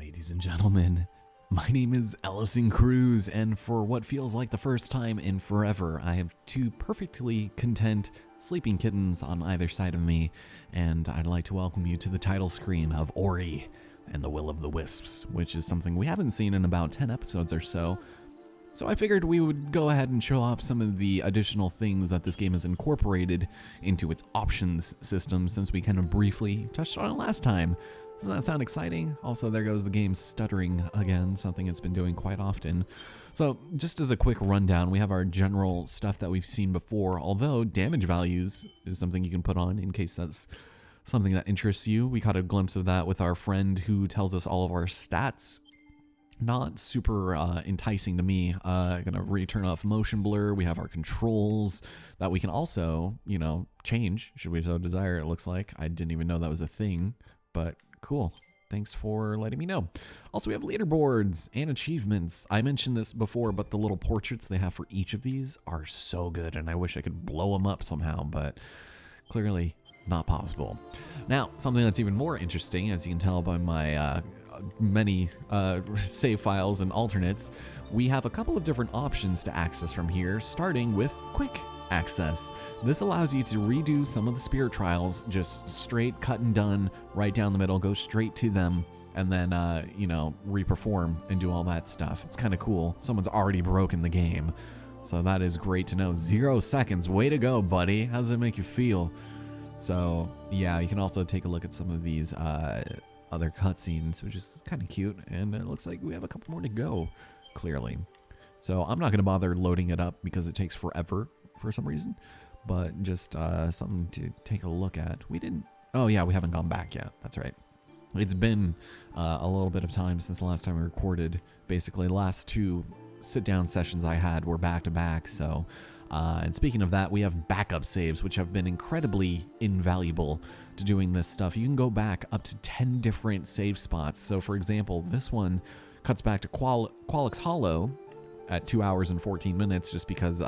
Ladies and gentlemen, my name is Ellison Cruz, and for what feels like the first time in forever, I have two perfectly content sleeping kittens on either side of me, and I'd like to welcome you to the title screen of Ori and the Will of the Wisps, which is something we haven't seen in about 10 episodes or so. So I figured we would go ahead and show off some of the additional things that this game has incorporated into its options system, since we kind of briefly touched on it last time. Doesn't that sound exciting? Also, there goes the game stuttering again, something it's been doing quite often. So just as a quick rundown, we have our general stuff that we've seen before, although damage values is something you can put on in case that's something that interests you. We caught a glimpse of that with our friend who tells us all of our stats. Not super enticing to me. Gonna return off motion blur. We have our controls that we can also, change should we so desire, it looks like. I didn't even know that was a thing, but cool. Thanks for letting me know. Also, we have leaderboards and achievements. I mentioned this before, but the little portraits they have for each of these are so good, and I wish I could blow them up somehow, but clearly not possible. Now, something that's even more interesting, as you can tell by my many save files and alternates, we have a couple of different options to access from here, starting with quick access. This allows you to redo some of the spirit trials, just straight cut and done, right down the middle, go straight to them, and then, reperform and do all that stuff. It's kind of cool. Someone's already broken the game, so that is great to know. 0 seconds, way to go, buddy. How does it make you feel? So, yeah, you can also take a look at some of these other cutscenes, which is kind of cute, and it looks like we have a couple more to go, clearly. So I'm not going to bother loading it up because it takes forever for some reason, but just something to take a look at. Oh yeah, we haven't gone back yet, that's right. It's been a little bit of time since the last time we recorded. Basically, the last two sit-down sessions I had were back-to-back, so and speaking of that, we have backup saves, which have been incredibly invaluable to doing this stuff. You can go back up to 10 different save spots. So for example, this one cuts back to Qualix Hollow at 2 hours and 14 minutes, just because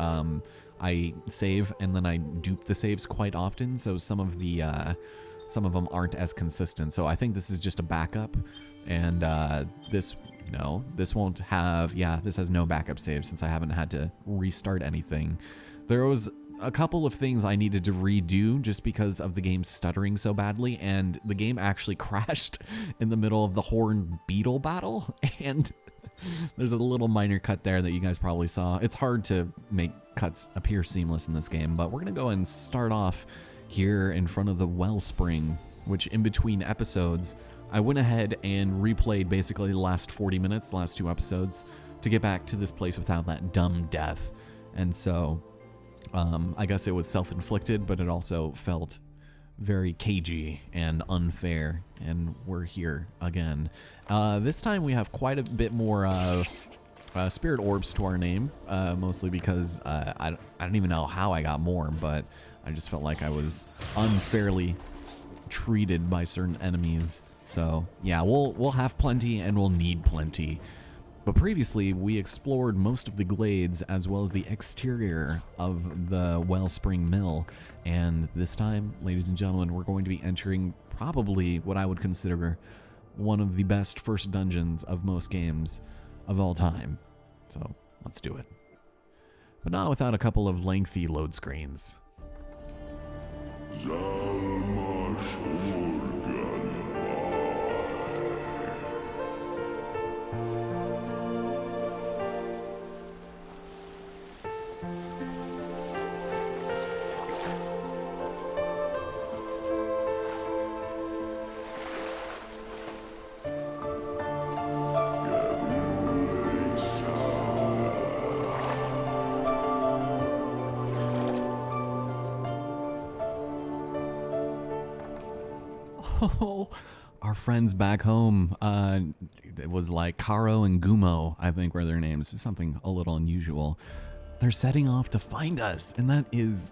I save and then I dupe the saves quite often, so some of them aren't as consistent. So I think this is just a backup, and this won't have, this has no backup save since I haven't had to restart anything. There was a couple of things I needed to redo just because of the game stuttering so badly, and the game actually crashed in the middle of the horned beetle battle, and there's a little minor cut there that you guys probably saw. It's hard to make cuts appear seamless in this game, but we're gonna go and start off here in front of the wellspring, which in between episodes, I went ahead and replayed basically the last 40 minutes, the last 2 episodes, to get back to this place without that dumb death. And so, I guess it was self-inflicted, but it also felt very cagey and unfair, and we're here again. This time we have quite a bit more spirit orbs to our name, mostly because I don't even know how I got more, but I just felt like I was unfairly treated by certain enemies. So yeah, we'll have plenty and we'll need plenty. But previously, we explored most of the glades as well as the exterior of the Wellspring Mill, and this time, ladies and gentlemen, we're going to be entering probably what I would consider one of the best first dungeons of most games of all time. So let's do it. But not without a couple of lengthy load screens. Oh, our friends back home, it was like Karo and Gumo, I think were their names, something a little unusual. They're setting off to find us, and that is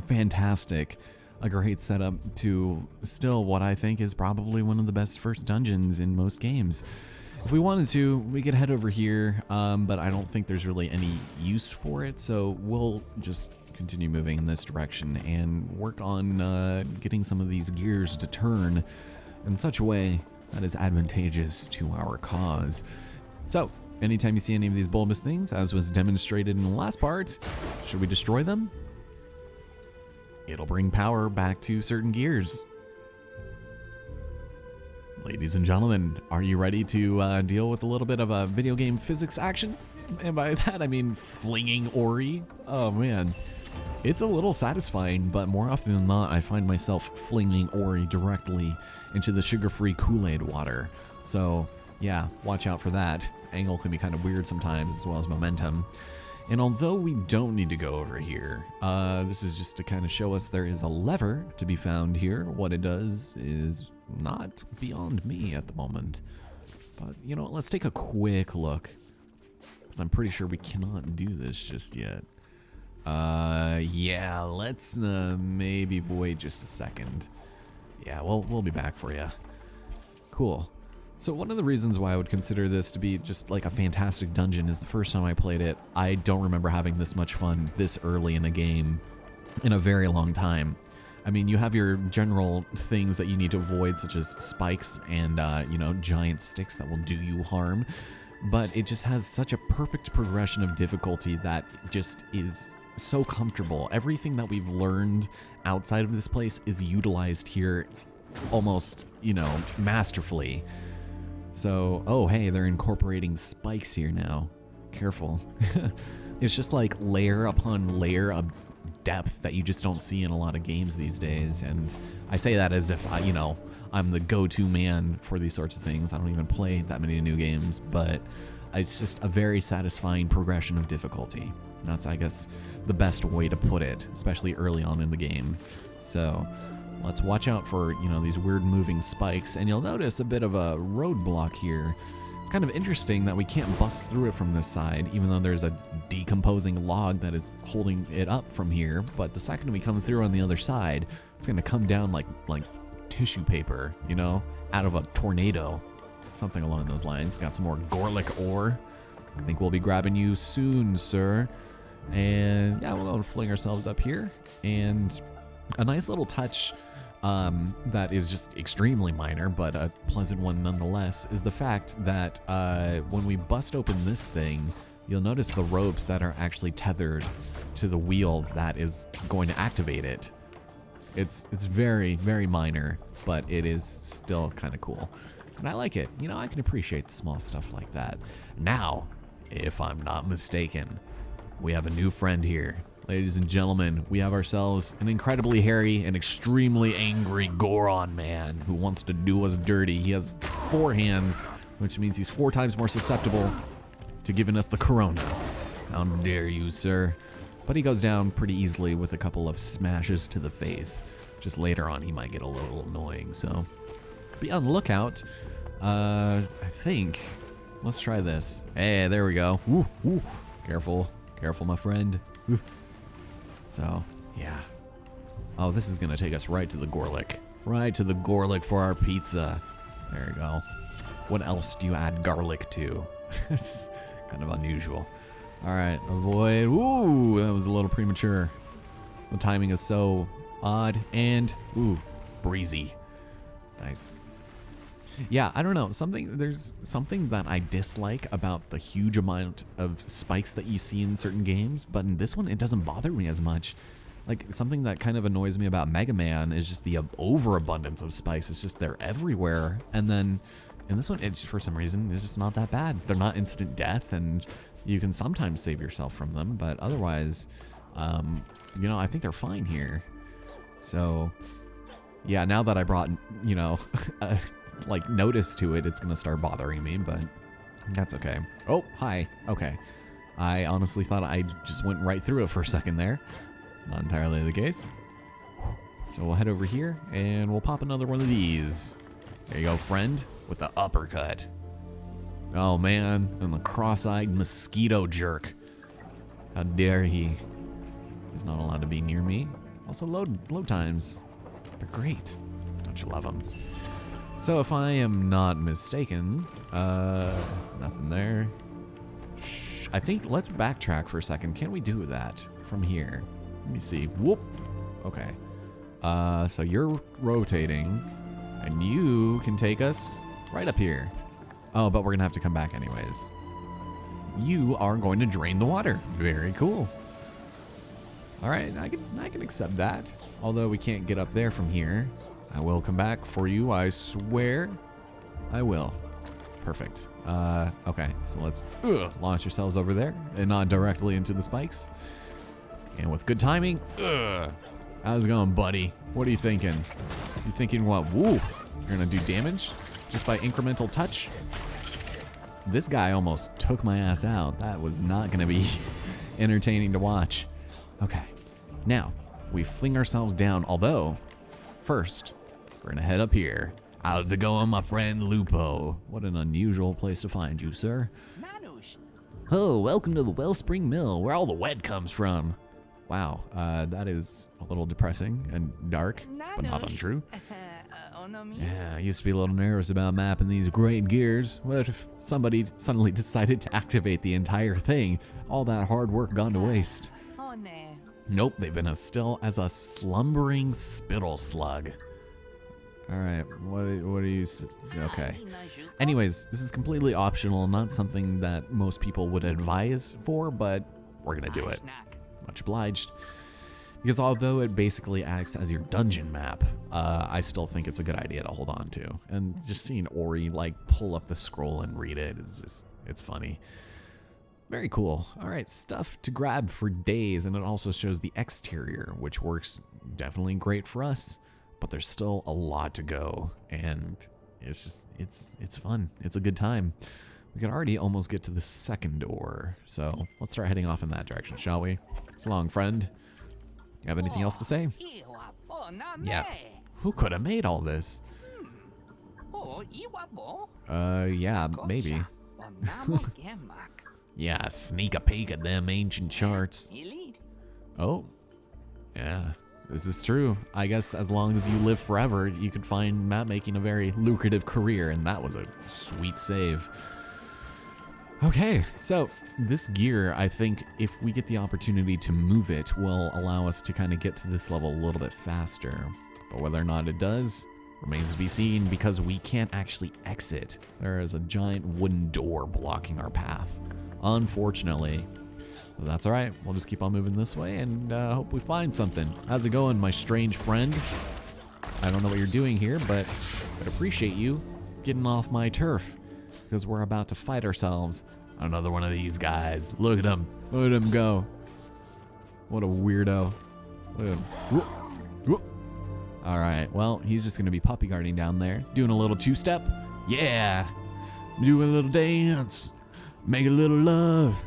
fantastic. A great setup to still what I think is probably one of the best first dungeons in most games. If we wanted to, we could head over here, but I don't think there's really any use for it, so we'll just continue moving in this direction and work on getting some of these gears to turn in such a way that is advantageous to our cause. So, anytime you see any of these bulbous things, as was demonstrated in the last part, should we destroy them? It'll bring power back to certain gears. Ladies and gentlemen, are you ready to deal with a little bit of a video game physics action? And by that I mean flinging Ori. Oh man, it's a little satisfying, but more often than not I find myself flinging Ori directly into the sugar-free Kool-Aid water. So yeah, watch out for that. Angle can be kind of weird sometimes, as well as momentum. And although we don't need to go over here, this is just to kind of show us there is a lever to be found here. What it does is not beyond me at the moment. But you know what, let's take a quick look, because I'm pretty sure we cannot do this just yet. Yeah, let's maybe wait just a second. Yeah, we'll be back for you. Cool. So one of the reasons why I would consider this to be just like a fantastic dungeon is the first time I played it, I don't remember having this much fun this early in a game in a very long time. I mean, you have your general things that you need to avoid, such as spikes and, you know, giant sticks that will do you harm, but it just has such a perfect progression of difficulty that just is so comfortable. Everything that we've learned outside of this place is utilized here almost, you know, masterfully. So, oh hey, they're incorporating spikes here now. Careful. It's just like layer upon layer of depth that you just don't see in a lot of games these days. And I say that as if, you know, I'm the go-to man for these sorts of things. I don't even play that many new games, but it's just a very satisfying progression of difficulty. That's, I guess, the best way to put it, especially early on in the game. So let's watch out for, you know, these weird moving spikes, and you'll notice a bit of a roadblock here. It's kind of interesting that we can't bust through it from this side, even though there's a decomposing log that is holding it up from here, but the second we come through on the other side, it's gonna come down like tissue paper, you know, out of a tornado. Something along those lines. Got some more Gorlick ore. I think we'll be grabbing you soon, sir. And yeah, we'll go and fling ourselves up here, and a nice little touch that is just extremely minor, but a pleasant one nonetheless, is the fact that when we bust open this thing, you'll notice the ropes that are actually tethered to the wheel that is going to activate it. It's very, very minor, but it is still kind of cool. And I like it. You know, I can appreciate the small stuff like that. Now, if I'm not mistaken, we have a new friend here. Ladies and gentlemen, we have ourselves an incredibly hairy and extremely angry Goron man who wants to do us dirty. He has 4 hands, which means he's 4 times more susceptible to giving us the corona. How dare you, sir? But he goes down pretty easily with a couple of smashes to the face. Just later on, he might get a little annoying, so be on the lookout. I think, let's try this. Hey, there we go. Woo, woo. Careful, careful, my friend. Woo. So, yeah. Oh, this is gonna take us right to the Gorlick. Right to the Gorlick for our pizza. There you go. What else do you add garlic to? It's kind of unusual. All right, avoid. Ooh, that was a little premature. The timing is so odd and, ooh, breezy. Nice. Yeah, I don't know. There's something that I dislike about the huge amount of spikes that you see in certain games, but in this one, it doesn't bother me as much. Like, something that kind of annoys me about Mega Man is just the overabundance of spikes. It's just they're everywhere. And then in this one, for some reason, it's just not that bad. They're not instant death, and you can sometimes save yourself from them, but otherwise, you know, I think they're fine here. So, yeah, now that I brought, you know, like notice to it, it's gonna start bothering me, but that's okay. Oh, hi. Okay. I honestly thought I just went right through it for a second there. Not entirely the case. So we'll head over here and we'll pop another one of these. There you go, friend, with the uppercut. Oh man, and the cross-eyed mosquito jerk. How dare he? He's not allowed to be near me. Also, load times. They're great. Don't you love them? So if I am not mistaken, nothing there. Shh, I think let's backtrack for a second. Can we do that from here? Let me see. Whoop. Okay. So you're rotating, and you can take us Right up here. Oh, but we're gonna have to come back anyways. You are going to drain the water. Very cool. All right, I can accept that. Although we can't get up there from here. I will come back for you, I swear. I will. Perfect. Okay, so let's launch ourselves over there and not directly into the spikes. And with good timing, how's it going, buddy? What are you thinking? You thinking what? Woo! You're gonna do damage just by incremental touch? This guy almost took my ass out. That was not gonna be entertaining to watch. Okay, now we fling ourselves down, although first we're gonna head up here. How's it going, my friend Lupo? What an unusual place to find you, sir. Oh, welcome to the Wellspring Mill, where all the wet comes from. Wow, that is a little depressing and dark, but not untrue. Yeah, I used to be a little nervous about mapping these great gears. What if somebody suddenly decided to activate the entire thing? All that hard work gone to waste. Nope, they've been as still as a slumbering spittle slug. All right, what are you, okay. Anyways, this is completely optional, not something that most people would advise for, but we're gonna do it. Much obliged. Because although it basically acts as your dungeon map, I still think it's a good idea to hold on to. And just seeing Ori like pull up the scroll and read it is just, it's funny. Very cool. All right, stuff to grab for days, and it also shows the exterior, which works definitely great for us, but there's still a lot to go, and it's just, it's fun. It's a good time. We can already almost get to the second door, so let's start heading off in that direction, shall we? So long, friend. You have anything else to say? Yeah. Who could have made all this? Yeah, maybe. Yeah, sneak a peek at them ancient charts. Oh, yeah, this is true. I guess as long as you live forever, you could find map making a very lucrative career, and that was a sweet save. Okay, so this gear, I think if we get the opportunity to move it, will allow us to kind of get to this level a little bit faster. But whether or not it does remains to be seen, because we can't actually exit. There is a giant wooden door blocking our path, unfortunately. But that's all right, we'll just keep on moving this way and hope we find something. How's it going, my strange friend? I don't know what you're doing here, but I'd appreciate you getting off my turf, because we're about to fight ourselves. Another one of these guys. Look at him. Look at him go. What a weirdo. Look at him. Whoop. Whoop. All right, well, he's just gonna be puppy guarding down there, doing a little two-step. Yeah, do a little dance, make a little love,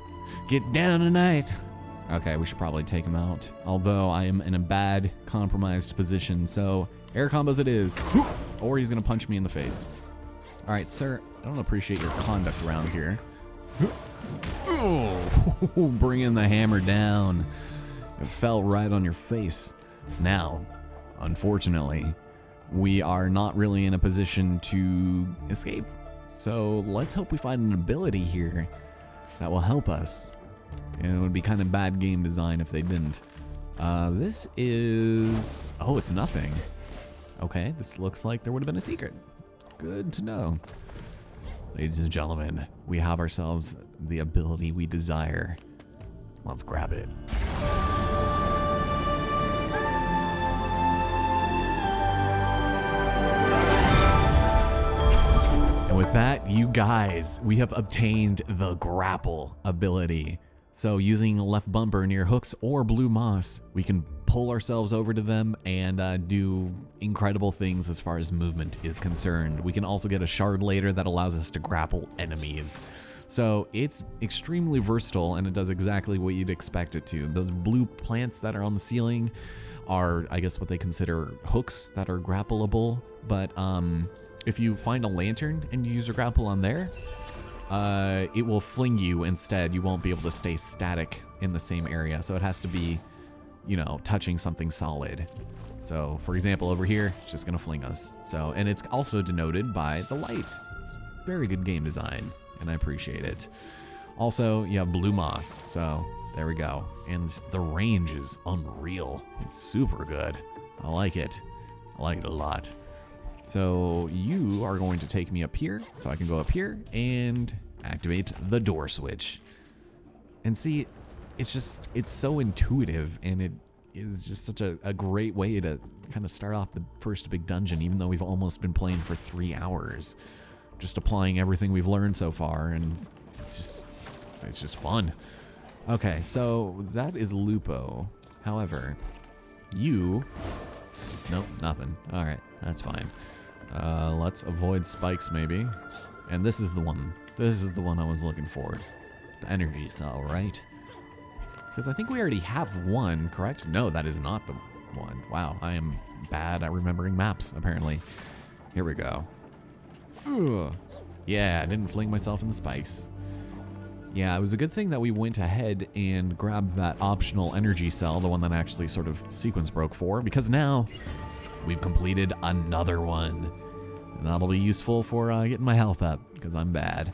get down tonight. Okay, we should probably take him out, although I am in a bad, compromised position, so air combos it is. Or he's gonna punch me in the face. All right, sir, I don't appreciate your conduct around here. Oh, bringing the hammer down. It fell right on your face. Now, unfortunately, we are not really in a position to escape. So let's hope we find an ability here that will help us. And it would be kind of bad game design if they didn't. This is, oh, it's nothing. Okay, this looks like there would have been a secret. Good to know. Ladies and gentlemen, we have ourselves the ability we desire. Let's grab it. And with that, you guys, we have obtained the grapple ability. So using left bumper near hooks or blue moss, we can pull ourselves over to them and do incredible things as far as movement is concerned. We can also get a shard later that allows us to grapple enemies. So it's extremely versatile, and it does exactly what you'd expect it to. Those blue plants that are on the ceiling are, I guess, what they consider hooks that are grappleable. But if you find a lantern and you use your grapple on there, it will fling you instead. You won't be able to stay static in the same area. So it has to be, you know, touching something solid. So for example, over here, it's just gonna fling us. So, and it's also denoted by the light. It's very good game design, and I appreciate it. Also, you have blue moss, so there we go. And the range is unreal. It's super good. I like it. I like it a lot. So you are going to take me up here, so I can go up here and activate the door switch. And see, it's so intuitive, and it is just such a great way to kind of start off the first big dungeon, even though we've almost been playing for 3 hours. Just applying everything we've learned so far, and it's just fun. Okay, so that is Lupo. However, you... Nope, nothing. Alright, that's fine. Let's avoid spikes, maybe. And this is the one. This is the one I was looking for. The energy cell, right? Because I think we already have one, correct? No, that is not the one. Wow, I am bad at remembering maps, apparently. Here we go. Ugh. Yeah, I didn't fling myself in the spikes. Yeah, it was a good thing that we went ahead and grabbed that optional energy cell, the one that actually sort of sequence broke for, because now we've completed another one. And that'll be useful for getting my health up, because I'm bad.